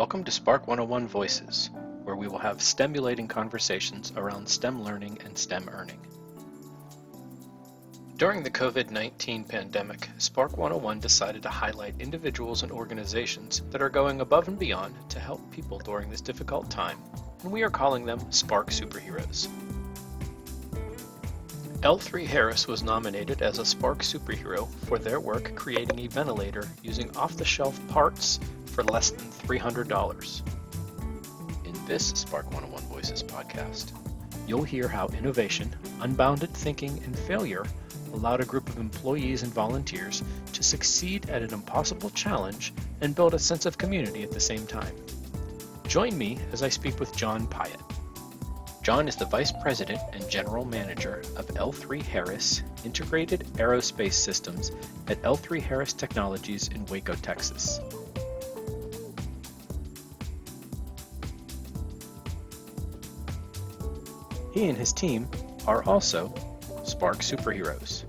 Welcome to Spark 101 Voices, where we will have stimulating conversations around STEM learning and STEM earning. During the COVID-19 pandemic, Spark 101 decided to highlight individuals and organizations that are going above and beyond to help people during this difficult time, and we are calling them Spark Superheroes. L3 Harris was nominated as a Spark Superhero for their work creating a ventilator using off-the-shelf parts for less than $300. In this Spark 101 Voices podcast, you'll hear how innovation, unbounded thinking, and failure allowed a group of employees and volunteers to succeed at an impossible challenge and build a sense of community at the same time. Join me as I speak with John Piatt. John is the Vice President and General Manager of L3 Harris Integrated Aerospace Systems at L3 Harris Technologies in Waco, Texas. He and his team are also Spark Superheroes.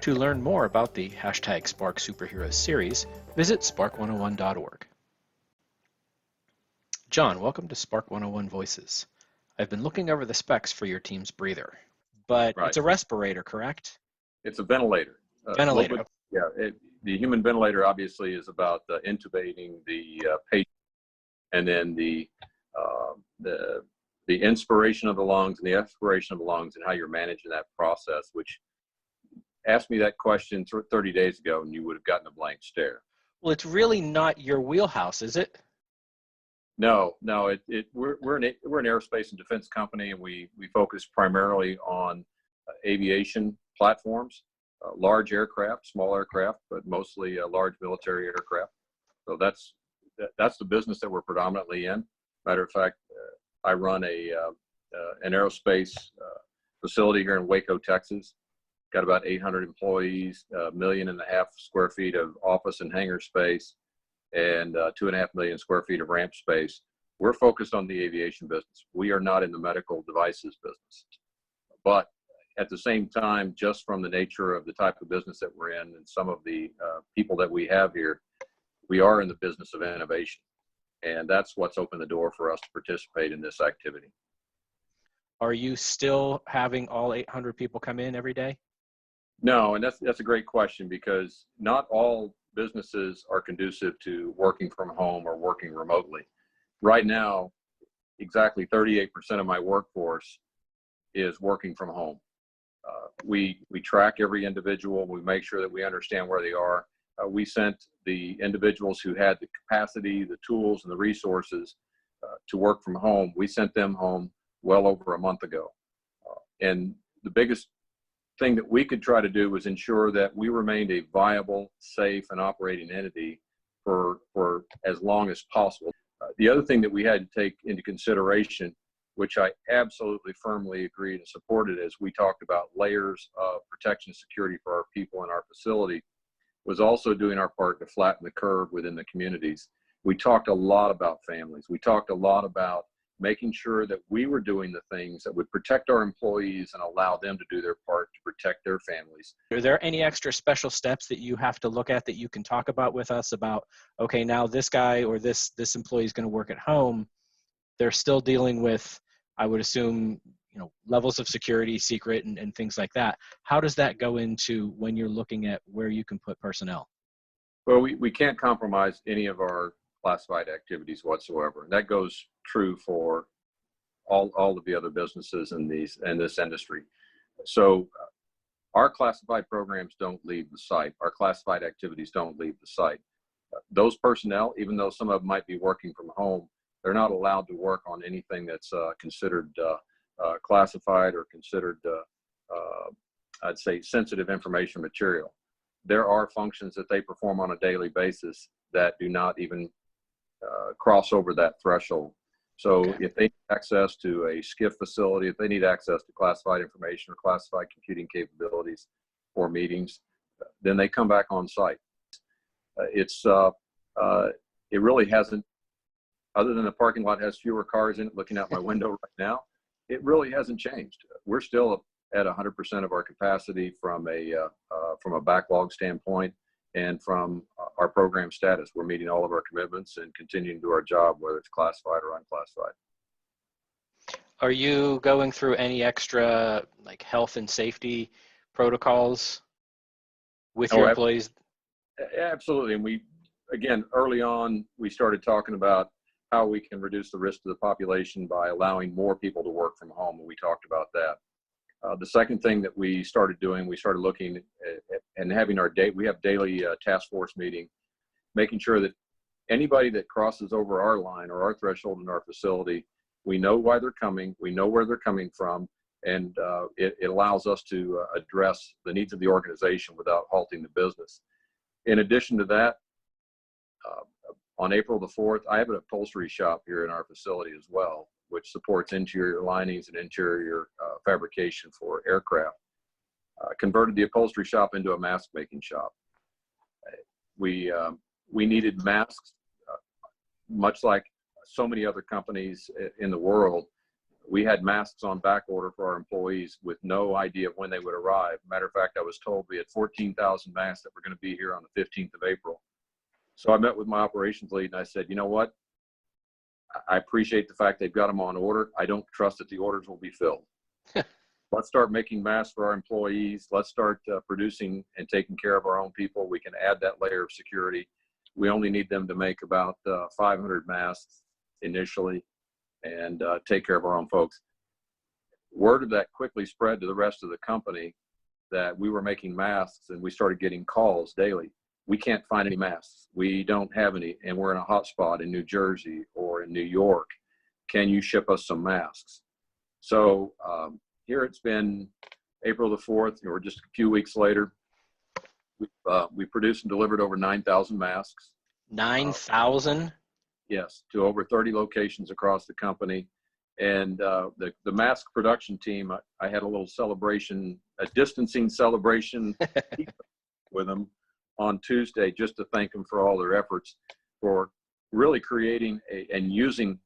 To learn more about the #Spark Superheroes series, visit spark101.org. John, welcome to Spark 101 Voices. I've been looking over the specs for your team's breather, but Right. It's a respirator, correct? It's a ventilator. Ventilator. The human ventilator obviously is about intubating the patient, and then the inspiration of the lungs and the expiration of the lungs, and how you're managing that process. Which, asked me that question 30 days ago, and you would have gotten a blank stare. Well, it's really not your wheelhouse, is it? No. We're an aerospace and defense company, and we focus primarily on aviation platforms, large aircraft, small aircraft, but mostly large military aircraft. So that's the business that we're predominantly in. Matter of fact, I run an aerospace facility here in Waco, Texas. Got about 800 employees, 1.5 million square feet of office and hangar space, and 2.5 million square feet of ramp space. We're focused on the aviation business. We are not in the medical devices business. But at the same time, just from the nature of the type of business that we're in and some of the people that we have here, we are in the business of innovation. And that's what's opened the door for us to participate in this activity. Are you still having all 800 people come in every day? No, and that's a great question, because not all businesses are conducive to working from home or working remotely. Right now, exactly 38% of my workforce is working from home. We track every individual. We make sure that we understand where they are. We sent the individuals who had the capacity, the tools, and the resources to work from home. We sent them home well over a month ago. And the biggest thing that we could try to do was ensure that we remained a viable, safe, and operating entity for as long as possible. The other thing that we had to take into consideration, which I absolutely firmly agreed and supported as we talked about layers of protection and security for our people in our facility, was also doing our part to flatten the curve within the communities. We talked a lot about families. We talked a lot about making sure that we were doing the things that would protect our employees and allow them to do their part to protect their families. Are there any extra special steps that you have to look at that you can talk about with us about, okay, now this guy or this employee is going to work at home. They're still dealing with, I would assume, levels of security, secret, and things like that. How does that go into when you're looking at where you can put personnel? Well, we can't compromise any of our classified activities whatsoever. And that goes true for all of the other businesses in this industry. So our classified programs don't leave the site. Our classified activities don't leave the site. Those personnel, even though some of them might be working from home, they're not allowed to work on anything that's considered classified or considered, I'd say, sensitive information material. There are functions that they perform on a daily basis that do not even cross over that threshold. So Okay. If they need access to a SCIF facility, if they need access to classified information or classified computing capabilities for meetings, then they come back on site. It really hasn't, other than the parking lot has fewer cars in it, looking out my window right now, it really hasn't changed. We're still at 100% of our capacity from a backlog standpoint. And from our program status, we're meeting all of our commitments and continuing to do our job, whether it's classified or unclassified. Are you going through any extra like health and safety protocols with your employees? Absolutely. And we, again, early on, we started talking about how we can reduce the risk to the population by allowing more people to work from home. And we talked about that. The second thing that we started doing, we started looking at, and having our we have daily task force meeting, making sure that anybody that crosses over our line or our threshold in our facility, we know why they're coming, we know where they're coming from, and it allows us to address the needs of the organization without halting the business. In addition to that, on April the 4th, I have an upholstery shop here in our facility as well, which supports interior linings and interior fabrication for aircraft. Converted the upholstery shop into a mask making shop. We needed masks, much like so many other companies in the world. We had masks on back order for our employees with no idea of when they would arrive. Matter of fact, I was told we had 14,000 masks that were going to be here on the 15th of April. So I met with my operations lead and I said, you know what? I appreciate the fact they've got them on order. I don't trust that the orders will be filled. Let's start making masks for our employees. Let's start producing and taking care of our own people. We can add that layer of security. We only need them to make about 500 masks initially and take care of our own folks. Word of that quickly spread to the rest of the company that we were making masks, and we started getting calls daily. We can't find any masks. We don't have any, and we're in a hot spot in New Jersey or in New York. Can you ship us some masks? So here it's been April the 4th, or just a few weeks later. We produced and delivered over 9,000 masks. 9,000? Yes, to over 30 locations across the company. And the mask production team, I had a little celebration, a distancing celebration with them on Tuesday, just to thank them for all their efforts for really creating and using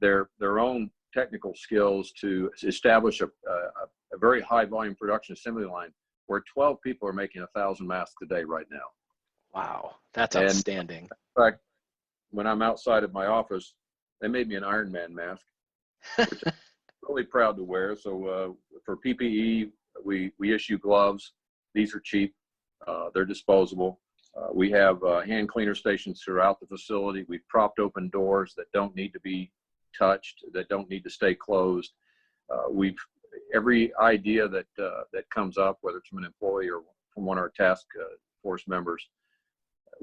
their own technical skills to establish a very high volume production assembly line where 12 people are making 1,000 masks a day right now. Wow, that's outstanding. In fact, when I'm outside of my office, they made me an Iron Man mask, which I'm really proud to wear. So for PPE, we issue gloves. These are cheap. They're disposable. We have hand cleaner stations throughout the facility. We've propped open doors that don't need to be touched, that don't need to stay closed. Every idea that comes up, whether it's from an employee or from one of our task force members,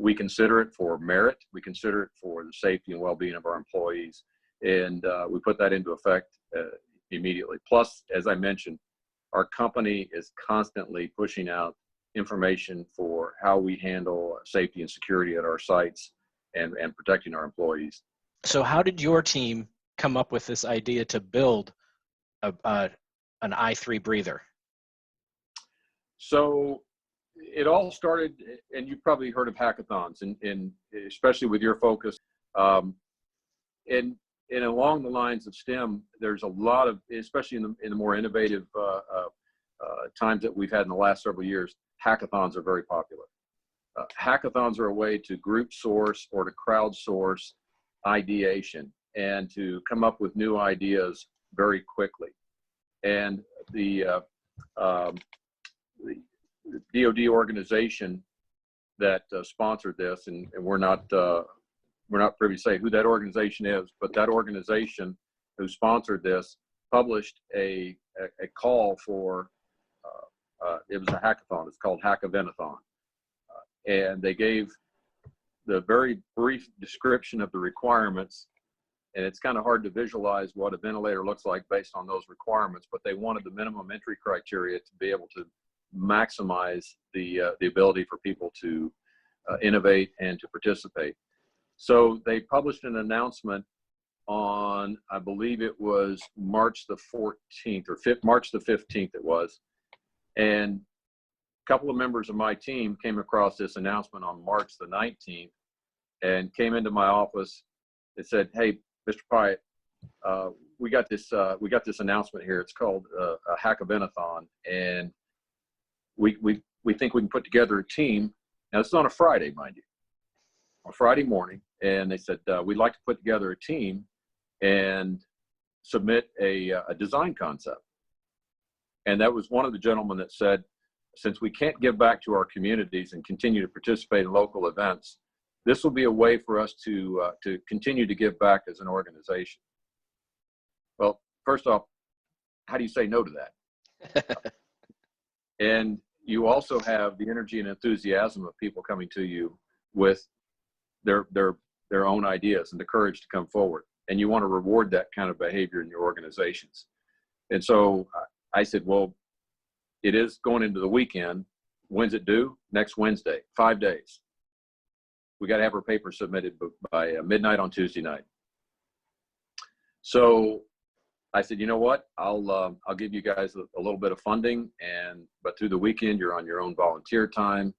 we consider it for merit. We consider it for the safety and well-being of our employees, and we put that into effect immediately. Plus, as I mentioned, our company is constantly pushing out information for how we handle safety and security at our sites and protecting our employees. So how did your team come up with this idea to build an I3 breather? So it all started, and you've probably heard of hackathons, and especially with your focus. And along the lines of STEM, there's a lot of, especially in the more innovative times that we've had in the last several years, hackathons are very popular. Hackathons are a way to group source or to crowdsource ideation and to come up with new ideas very quickly. And the DoD organization that sponsored this, and we're not privy to say who that organization is, but that organization who sponsored this published a call for it was a hackathon. It's called Hackavenathon, and they gave the very brief description of the requirements. And it's kind of hard to visualize what a ventilator looks like based on those requirements, but they wanted the minimum entry criteria to be able to maximize the ability for people to innovate and to participate. So they published an announcement on, I believe it was March the 14th or March the 15th it was. And a couple of members of my team came across this announcement on March the 19th and came into my office and said, "Hey, Mr. Piatt, we got this announcement here. It's called a Hackavenathon, and we think we can put together a team Now, this is on a Friday, mind you, on Friday morning. And they said, we'd like to put together a team and submit a design concept. And that was one of the gentlemen that said, since we can't give back to our communities and continue to participate in local events, this will be a way for us to continue to give back as an organization. Well, first off, how do you say no to that? And you also have the energy and enthusiasm of people coming to you with their own ideas and the courage to come forward. And you want to reward that kind of behavior in your organizations. And so I said, well, it is going into the weekend. When's it due? Next Wednesday, 5 days. We got to have our paper submitted by midnight on Tuesday night. So I said, you know what? I'll give you guys a little bit of funding, but through the weekend you're on your own volunteer time,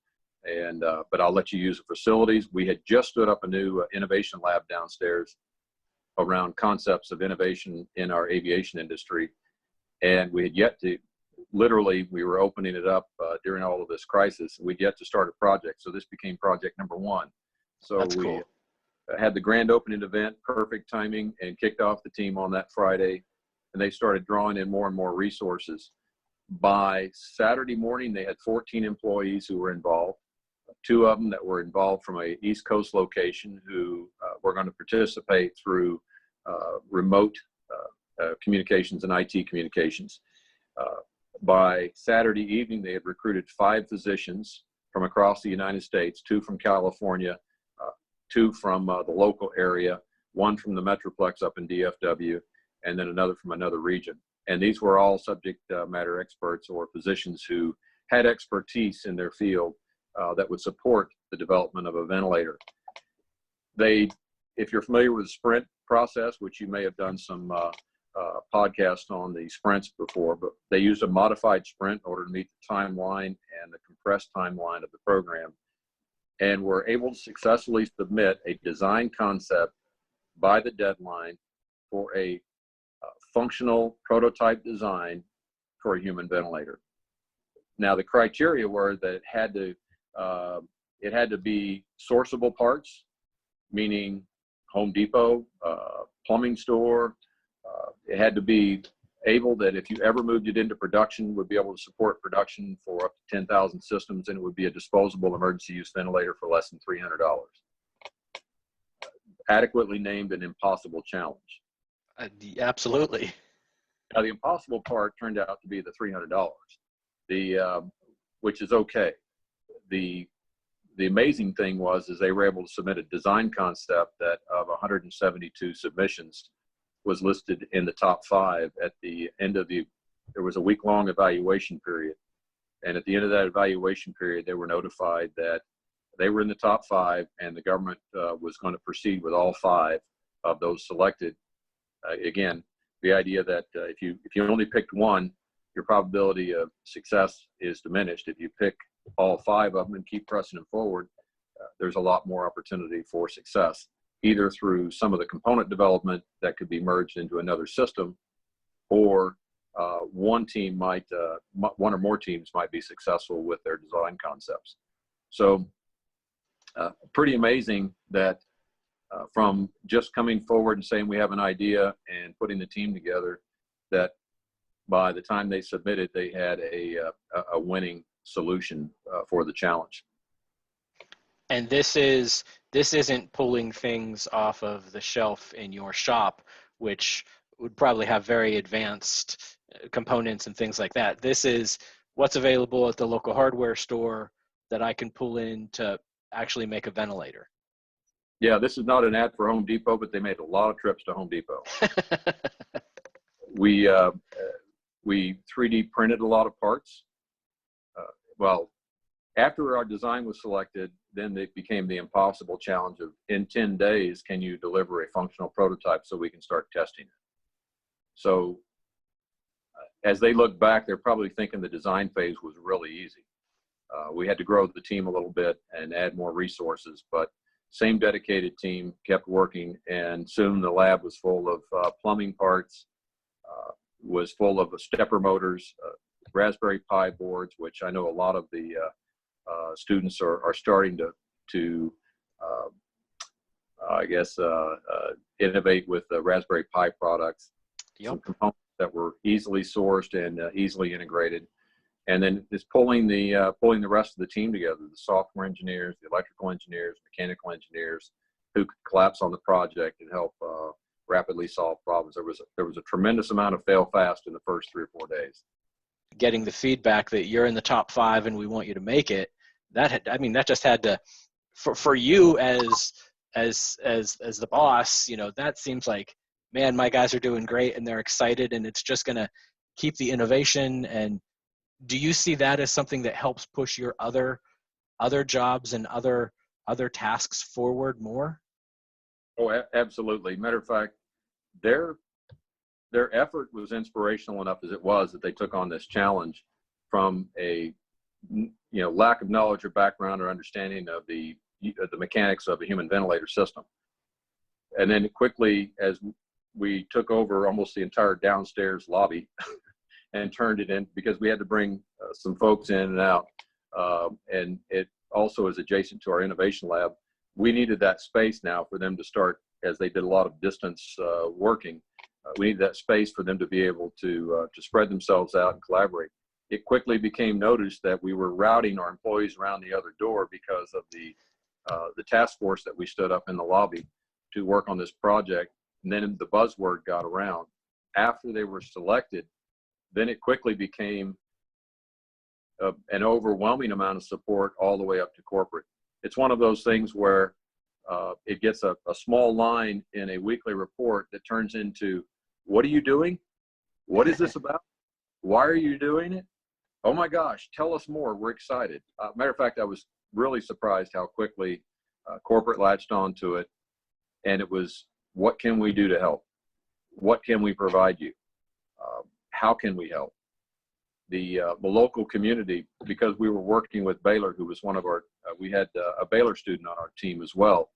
but I'll let you use the facilities. We had just stood up a new innovation lab downstairs around concepts of innovation in our aviation industry, and we had yet to. Literally, we were opening it up during all of this crisis. We'd yet to start a project, so this became project number one. So That's we cool. had the grand opening event, perfect timing, and kicked off the team on that Friday. And they started drawing in more and more resources. By Saturday morning, they had 14 employees who were involved. 2 of them that were involved from a East Coast location who were going to participate through remote communications and IT communications. By Saturday evening, they had recruited 5 physicians from across the United States, 2 from California, 2 from the local area, 1 from the Metroplex up in DFW, and then another from another region. And these were all subject matter experts or physicians who had expertise in their field that would support the development of a ventilator. If you're familiar with the sprint process, which you may have done some podcast on the sprints before, but they used a modified sprint in order to meet the timeline and the compressed timeline of the program, and were able to successfully submit a design concept by the deadline for a functional prototype design for a human ventilator. Now, the criteria were that it had to be sourceable parts, meaning Home Depot, plumbing store. It had to be able that if you ever moved it into production, would be able to support production for up to 10,000 systems, and it would be a disposable emergency use ventilator for less than $300. Adequately named an impossible challenge. Absolutely. Now, the impossible part turned out to be the $300, which is okay. The amazing thing was they were able to submit a design concept that of 172 submissions was listed in the top 5 at the end of there was a week-long evaluation period. And at the end of that evaluation period, they were notified that they were in the top 5 and the government was going to proceed with all 5 of those selected. Again, the idea that if you only picked one, your probability of success is diminished. If you pick all 5 of them and keep pressing them forward, there's a lot more opportunity for success, either through some of the component development that could be merged into another system, or one or more teams might be successful with their design concepts. So pretty amazing that from just coming forward and saying we have an idea and putting the team together, that by the time they submitted, they had a winning solution for the challenge. And this isn't pulling things off of the shelf in your shop, which would probably have very advanced components and things like that. This is what's available at the local hardware store that I can pull in to actually make a ventilator. Yeah, this is not an ad for Home Depot, but they made a lot of trips to Home Depot. We 3D printed a lot of parts. Well, after our design was selected, then it became the impossible challenge of, in 10 days, can you deliver a functional prototype so we can start testing it? So as they look back, they're probably thinking the design phase was really easy. We had to grow the team a little bit and add more resources, but same dedicated team kept working, and soon the lab was full of plumbing parts, was full of stepper motors, Raspberry Pi boards, which I know a lot of the students are starting to I guess, innovate with the Raspberry Pi products. Yep. Some components that were easily sourced and easily integrated. And then it's pulling the rest of the team together, the software engineers, the electrical engineers, mechanical engineers, who could collapse on the project and help rapidly solve problems. There was a tremendous amount of fail fast in the first 3 or 4 days. Getting the feedback that you're in the top 5 and we want you to make it, that just had to, for you as the boss, that seems like, man, my guys are doing great and they're excited, and it's just going to keep the innovation. And do you see that as something that helps push your other jobs and other tasks forward more? Oh, absolutely. Matter of fact, their effort was inspirational enough as it was that they took on this challenge from a lack of knowledge or background or understanding of the mechanics of a human ventilator system. And then quickly, as we took over almost the entire downstairs lobby and turned it in, because we had to bring some folks in and out, and it also is adjacent to our innovation lab. We needed that space now for them to start, as they did a lot of distance working. We needed that space for them to be able to spread themselves out and collaborate. It quickly became noticed that we were routing our employees around the other door because of the task force that we stood up in the lobby to work on this project. And then the buzzword got around. After they were selected, then it quickly became an overwhelming amount of support all the way up to corporate. It's one of those things where it gets a small line in a weekly report that turns into, what are you doing? What is this about? Why are you doing it? Oh my gosh, tell us more. We're excited. Matter of fact, I was really surprised how quickly corporate latched onto it. And it was, what can we do to help? What can we provide you? How can we help? The local community, because we were working with Baylor, who was one of our, we had a Baylor student on our team as well.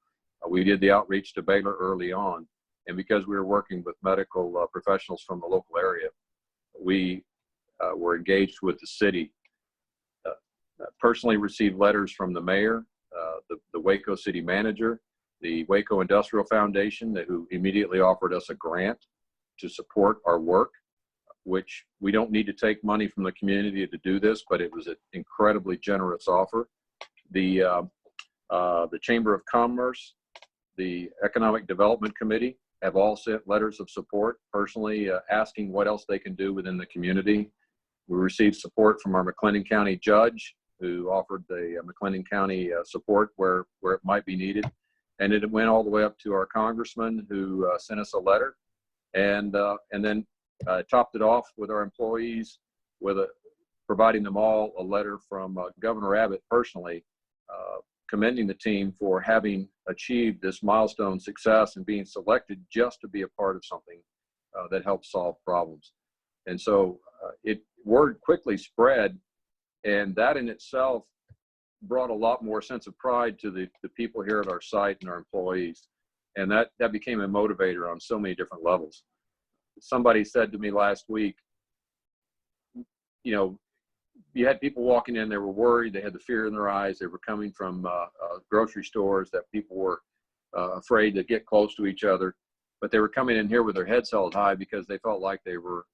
We did the outreach to Baylor early on. And because we were working with medical professionals from the local area, we were engaged with the city. Personally received letters from the mayor, the Waco city manager, the Waco Industrial Foundation, who immediately offered us a grant to support our work, which we don't need to take money from the community to do this, but it was an incredibly generous offer. The Chamber of Commerce, the Economic Development Committee have all sent letters of support, personally asking what else they can do within the community. We received support from our McLennan County judge, who offered the McLennan County support where it might be needed. And it went all the way up to our congressman, who sent us a letter, and then topped it off with our employees, with providing them all a letter from Governor Abbott personally, commending the team for having achieved this milestone success and being selected just to be a part of something that helps solve problems. And so word quickly spread, and that in itself brought a lot more sense of pride to the people here at our site and our employees. And that became a motivator on so many different levels. Somebody said to me last week, you had people walking in, they were worried, they had the fear in their eyes, they were coming from grocery stores that people were afraid to get close to each other, but they were coming in here with their heads held high because they felt like they were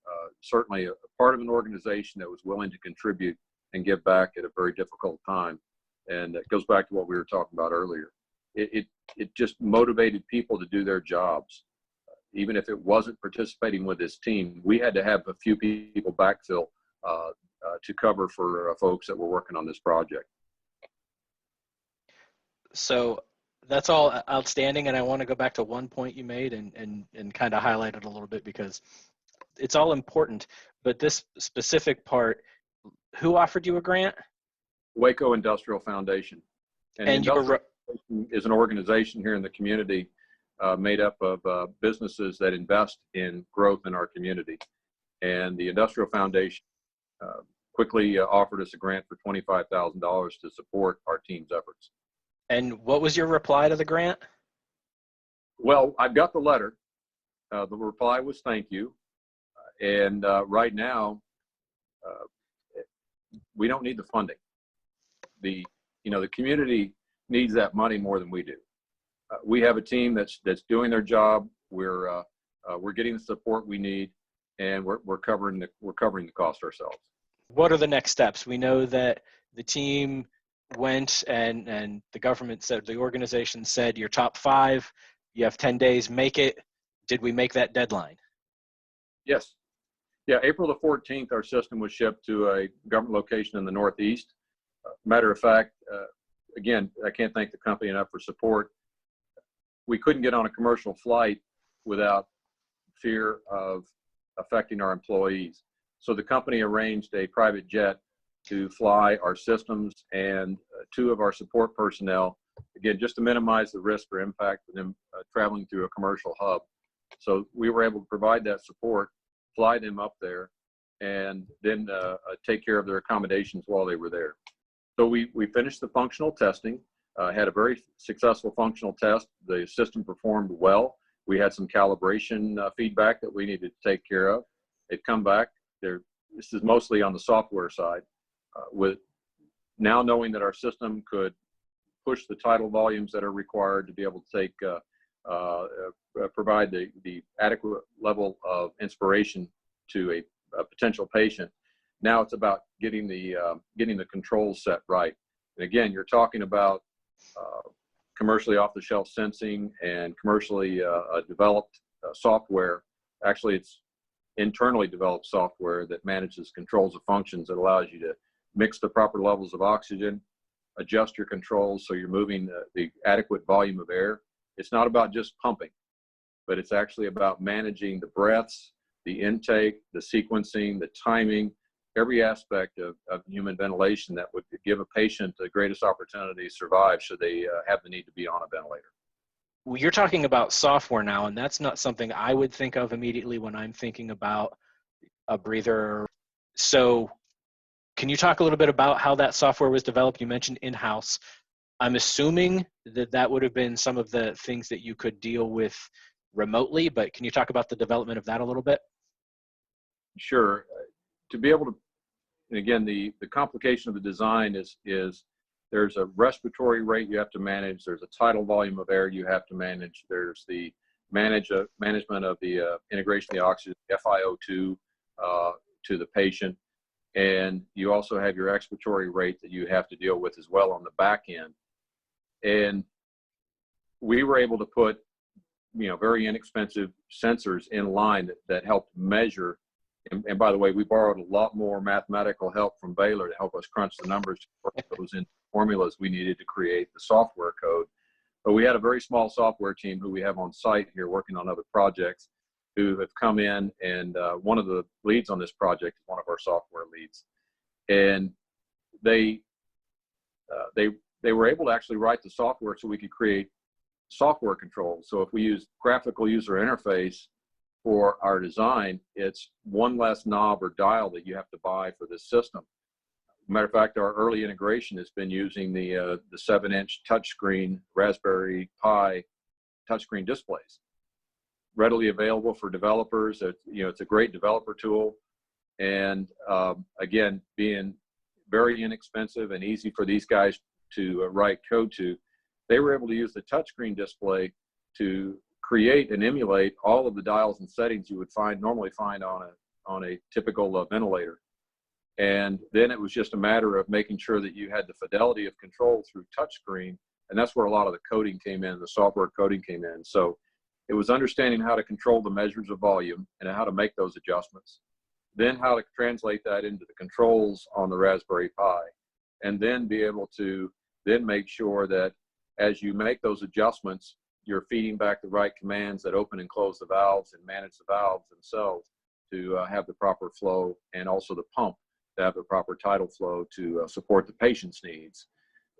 certainly a part of an organization that was willing to contribute and give back at a very difficult time. And it goes back to what we were talking about earlier. It just motivated people to do their jobs. Even if it wasn't participating with this team, we had to have a few people backfill to cover for folks that were working on this project. So that's all outstanding, and I want to go back to one point you made and kind of highlight it a little bit, because it's all important. But this specific part, who offered you a grant? Waco Industrial Foundation. And you were is an organization here in the community made up of businesses that invest in growth in our community. And the Industrial Foundation quickly offered us a grant for $25,000 to support our team's efforts. And what was your reply to the grant? Well, I've got the letter. The reply was thank you. And right now, we don't need the funding. the community needs that money more than we do. We have a team that's doing their job. We're getting the support we need, and we're covering the cost ourselves. What are the next steps? We know that the team went and the government said, the organization said, your top 5, you have 10 days, make it. Did we make that deadline? Yes. Yeah, April the 14th, our system was shipped to a government location in the Northeast. Matter of fact, again, I can't thank the company enough for support. We couldn't get on a commercial flight without fear of affecting our employees. So the company arranged a private jet to fly our systems and 2 of our support personnel, again, just to minimize the risk or impact of them traveling through a commercial hub. So we were able to provide that support, fly them up there, and then take care of their accommodations while they were there. So we finished the functional testing, had a very successful functional test. The system performed well. We had some calibration feedback that we needed to take care of. They've come back. This is mostly on the software side. With now knowing that our system could push the tidal volumes that are required to be able to take provide the adequate level of inspiration to a potential patient. Now it's about getting the controls set right. And again, you're talking about commercially off-the-shelf sensing and commercially developed software. Actually, it's internally developed software that manages controls of functions that allows you to mix the proper levels of oxygen, adjust your controls so you're moving the adequate volume of air. It's not about just pumping, but it's actually about managing the breaths, the intake, the sequencing, the timing, every aspect of human ventilation that would give a patient the greatest opportunity to survive should they have the need to be on a ventilator. Well, you're talking about software now, and that's not something I would think of immediately when I'm thinking about a breather. So can you talk a little bit about how that software was developed? You mentioned in-house. I'm assuming that would have been some of the things that you could deal with remotely, but can you talk about the development of that a little bit? Sure. To be able to, and again, the complication of the design is there's a respiratory rate you have to manage. There's a tidal volume of air you have to manage. There's the management of the integration of the oxygen, FiO2, to the patient. And you also have your expiratory rate that you have to deal with as well on the back end. And we were able to put, very inexpensive sensors in line that helped measure. And by the way, we borrowed a lot more mathematical help from Baylor to help us crunch the numbers to work those in formulas we needed to create the software code. But we had a very small software team who we have on site here working on other projects who have come in, and one of the leads on this project is one of our software leads. And they were able to actually write the software so we could create software controls. So if we use graphical user interface for our design, it's one less knob or dial that you have to buy for this system. Matter of fact, our early integration has been using the 7-inch touchscreen Raspberry Pi touchscreen displays, readily available for developers. It's a great developer tool, and again, being very inexpensive and easy for these guys to write code to, they were able to use the touchscreen display to create and emulate all of the dials and settings you would normally find on a typical ventilator. And then it was just a matter of making sure that you had the fidelity of control through touchscreen, and that's where a lot of the coding came in, the software coding came in. So it was understanding how to control the measures of volume and how to make those adjustments, then how to translate that into the controls on the Raspberry Pi, and then be able to then make sure that as you make those adjustments, you're feeding back the right commands that open and close the valves and manage the valves themselves to have the proper flow, and also the pump to have the proper tidal flow to support the patient's needs.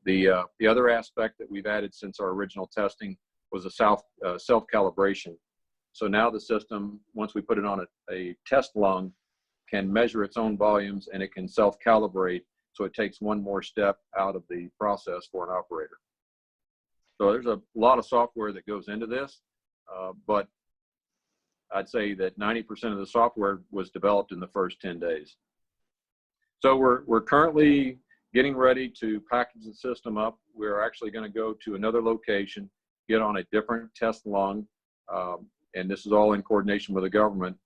The other aspect that we've added since our original testing was a self-calibration. So now the system, once we put it on a test lung, can measure its own volumes, and it can self-calibrate, so it takes one more step out of the process for an operator. So there's a lot of software that goes into this, but I'd say that 90% of the software was developed in the first 10 days. So we're currently getting ready to package the system up. We're actually going to go to another location, get on a different test lung, and this is all in coordination with the government.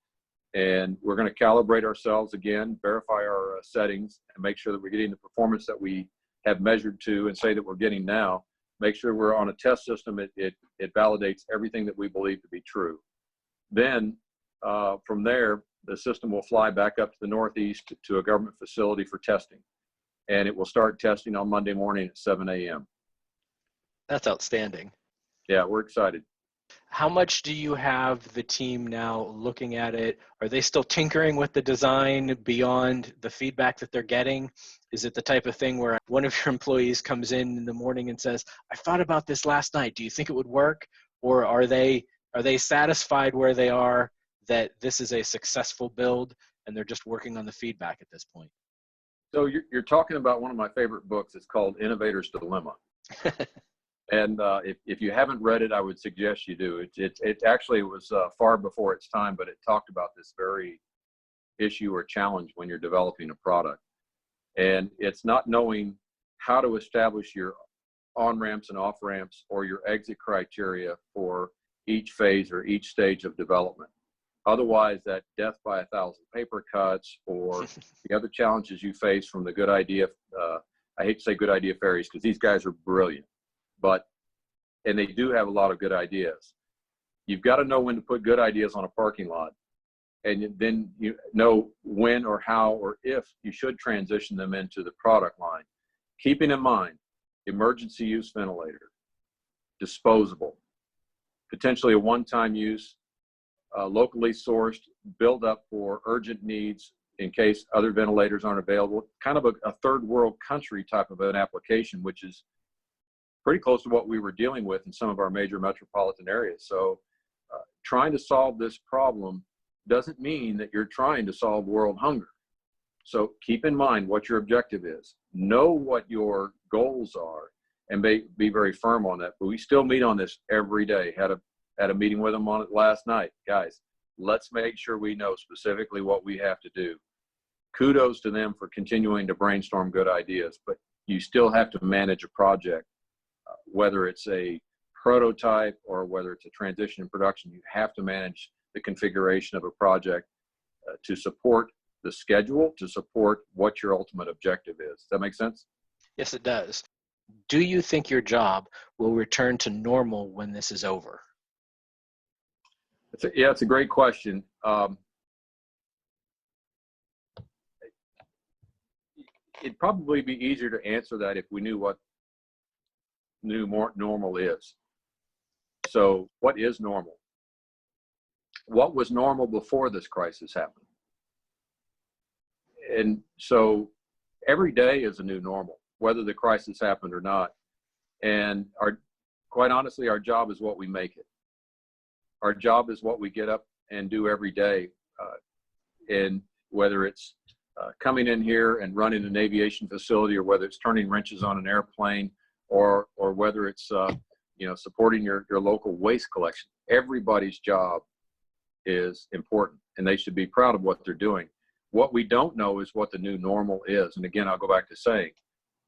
And we're going to calibrate ourselves again, verify our settings, and make sure that we're getting the performance that we have measured to and say that we're getting now. Make sure we're on a test system. It validates everything that we believe to be true. Then from there, the system will fly back up to the Northeast to a government facility for testing. And it will start testing on Monday morning at 7 a.m. That's outstanding. Yeah, we're excited. How much do you have the team now looking at it? Are they still tinkering with the design beyond the feedback that they're getting? Is it the type of thing where one of your employees comes in the morning and says, I thought about this last night. Do you think it would work? Or are they satisfied where they are that this is a successful build and they're just working on the feedback at this point? So you're talking about one of my favorite books. It's called Innovator's Dilemma. And if you haven't read it, I would suggest you do. It actually was far before its time, but it talked about this very issue or challenge when you're developing a product. And it's not knowing how to establish your on-ramps and off-ramps or your exit criteria for each phase or each stage of development. Otherwise, that death by 1,000 paper cuts or the other challenges you face from the good idea, I hate to say good idea fairies because these guys are brilliant. And they do have a lot of good ideas. You've got to know when to put good ideas on a parking lot, and then you know when or how or if you should transition them into the product line. Keeping in mind, emergency use ventilator, disposable, potentially a one-time use, locally sourced, build up for urgent needs in case other ventilators aren't available, kind of a third world country type of an application, which is pretty close to what we were dealing with in some of our major metropolitan areas. So trying to solve this problem doesn't mean that you're trying to solve world hunger. So keep in mind what your objective is. Know what your goals are and be very firm on that. But we still meet on this every day. Had a meeting with them on it last night. Guys, let's make sure we know specifically what we have to do. Kudos to them for continuing to brainstorm good ideas, but you still have to manage a project. Whether it's a prototype or whether it's a transition in production, you have to manage the configuration of a project to support the schedule, to support what your ultimate objective is. Does that make sense? Yes, it does. Do you think your job will return to normal when this is over? It's a great question. It'd probably be easier to answer that if we knew what normal is. So what is normal? What was normal before this crisis happened? And so every day is a new normal, whether the crisis happened or not. And quite honestly, our job is what we make it. Our job is what we get up and do every day. And whether it's coming in here and running an aviation facility, or whether it's turning wrenches on an airplane, or whether it's supporting your local waste collection, everybody's job is important, and they should be proud of what they're doing. What we don't know is what the new normal is. And again, I'll go back to saying,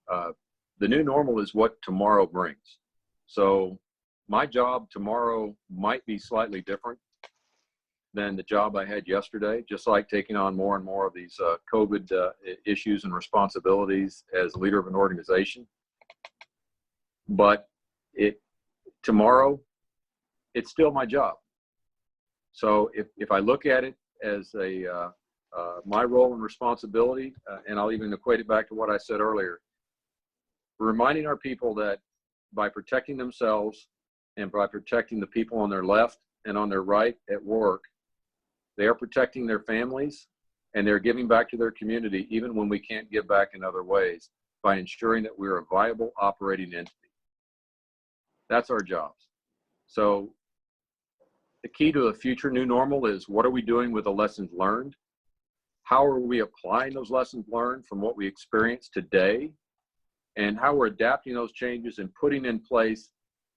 the new normal is what tomorrow brings. So my job tomorrow might be slightly different than the job I had yesterday, just like taking on more and more of these COVID issues and responsibilities as a leader of an organization. But tomorrow, it's still my job. So if I look at it as my role and responsibility, and I'll even equate it back to what I said earlier, reminding our people that by protecting themselves and by protecting the people on their left and on their right at work, they are protecting their families, and they're giving back to their community even when we can't give back in other ways, by ensuring that we're a viable operating entity. That's our jobs. So the key to a future new normal is, what are we doing with the lessons learned? How are we applying those lessons learned from what we experience today? And how we're adapting those changes and putting in place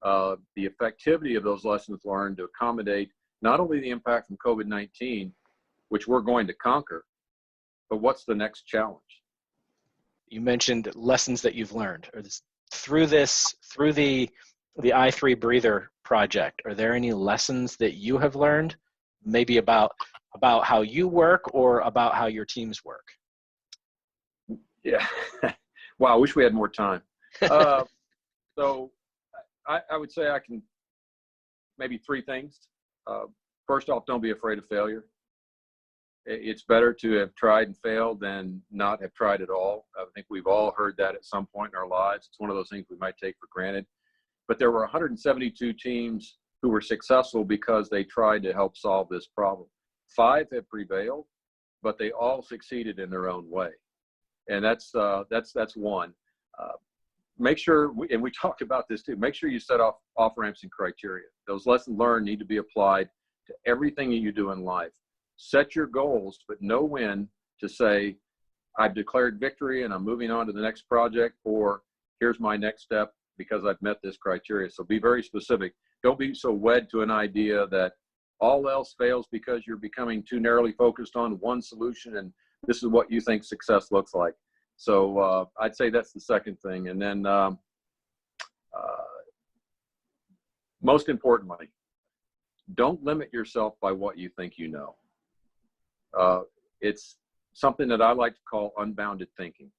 the effectivity of those lessons learned to accommodate not only the impact from COVID-19, which we're going to conquer, but what's the next challenge? You mentioned lessons that you've learned, or through the i3 breather project. Are there any lessons that you have learned, maybe about how you work or about how your teams work? Yeah. Wow, I wish we had more time. So I would say I can maybe three things. First off, don't be afraid of failure. It's better to have tried and failed than not have tried at all. I think we've all heard that at some point in our lives. It's one of those things we might take for granted. But there were 172 teams who were successful because they tried to help solve this problem. 5 have prevailed, but they all succeeded in their own way. And that's one. Make sure, and we talked about this too, make sure you set off ramps and criteria. Those lessons learned need to be applied to everything that you do in life. Set your goals, but know when to say, I've declared victory and I'm moving on to the next project, or here's my next step because I've met this criteria. So be very specific. Don't be so wed to an idea that all else fails because you're becoming too narrowly focused on one solution and this is what you think success looks like. So I'd say that's the second thing. And then most importantly, don't limit yourself by what you think you know. It's something that I like to call unbounded thinking.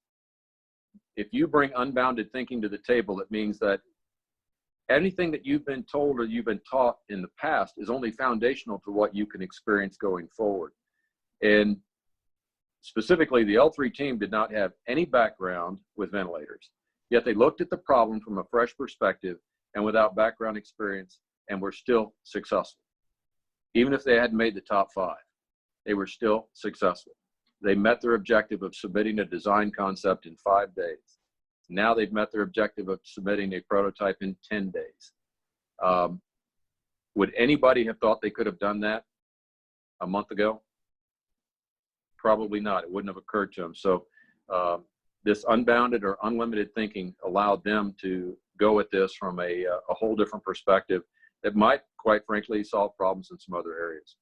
If you bring unbounded thinking to the table, it means that anything that you've been told or you've been taught in the past is only foundational to what you can experience going forward. And specifically, the L3 team did not have any background with ventilators, yet they looked at the problem from a fresh perspective and without background experience, and were still successful. Even if they hadn't made the top 5, they were still successful. They met their objective of submitting a design concept in 5 days. Now they've met their objective of submitting a prototype in 10 days. Would anybody have thought they could have done that a month ago? Probably not. It wouldn't have occurred to them. So this unbounded or unlimited thinking allowed them to go at this from a whole different perspective that might, quite frankly, solve problems in some other areas.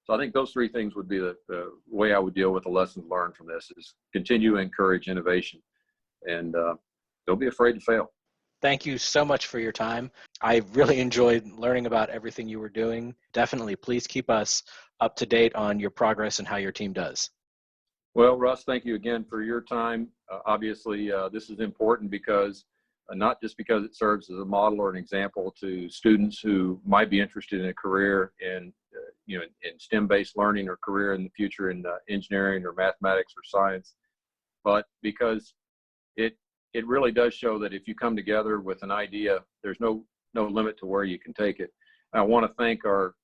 So I think those 3 things would be the way I would deal with the lessons learned from this: is continue to encourage innovation and don't be afraid to fail. Thank you so much for your time. I really enjoyed learning about everything you were doing. Definitely, please keep us up to date on your progress and how your team does. Well, Russ, thank you again for your time. Obviously, this is important because not just because it serves as a model or an example to students who might be interested in a career in in STEM-based learning or career in the future in engineering or mathematics or science, but because it really does show that if you come together with an idea, there's no limit to where you can take it. I want to thank our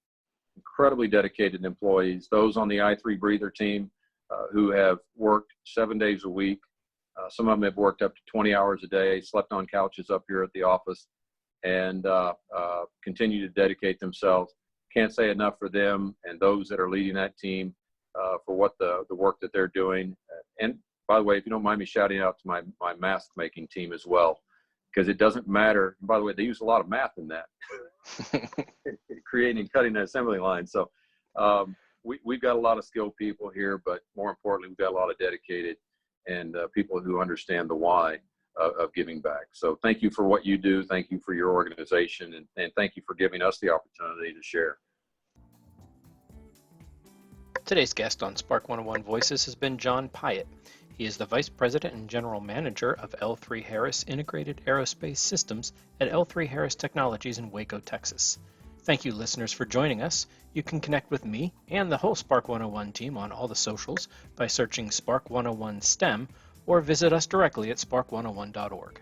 incredibly dedicated employees, those on the i3 breather team who have worked 7 days a week. Some of them have worked up to 20 hours a day, slept on couches up here at the office, and continue to dedicate themselves. Can't say enough for them and those that are leading that team for what the work that they're doing. And by the way, if you don't mind me shouting out to my mask making team as well, because it doesn't matter. And by the way, they use a lot of math in that, creating and cutting an assembly line. So we've got a lot of skilled people here, but more importantly, we've got a lot of dedicated and people who understand the why of giving back. So thank you for what you do. Thank you for your organization, and thank you for giving us the opportunity to share. Today's guest on Spark 101 Voices has been John Piatt. He is the Vice President and General Manager of L3 Harris Integrated Aerospace Systems at L3 Harris Technologies in Waco, Texas. Thank you, listeners, for joining us. You can connect with me and the whole Spark 101 team on all the socials by searching Spark 101 STEM, or visit us directly at spark101.org.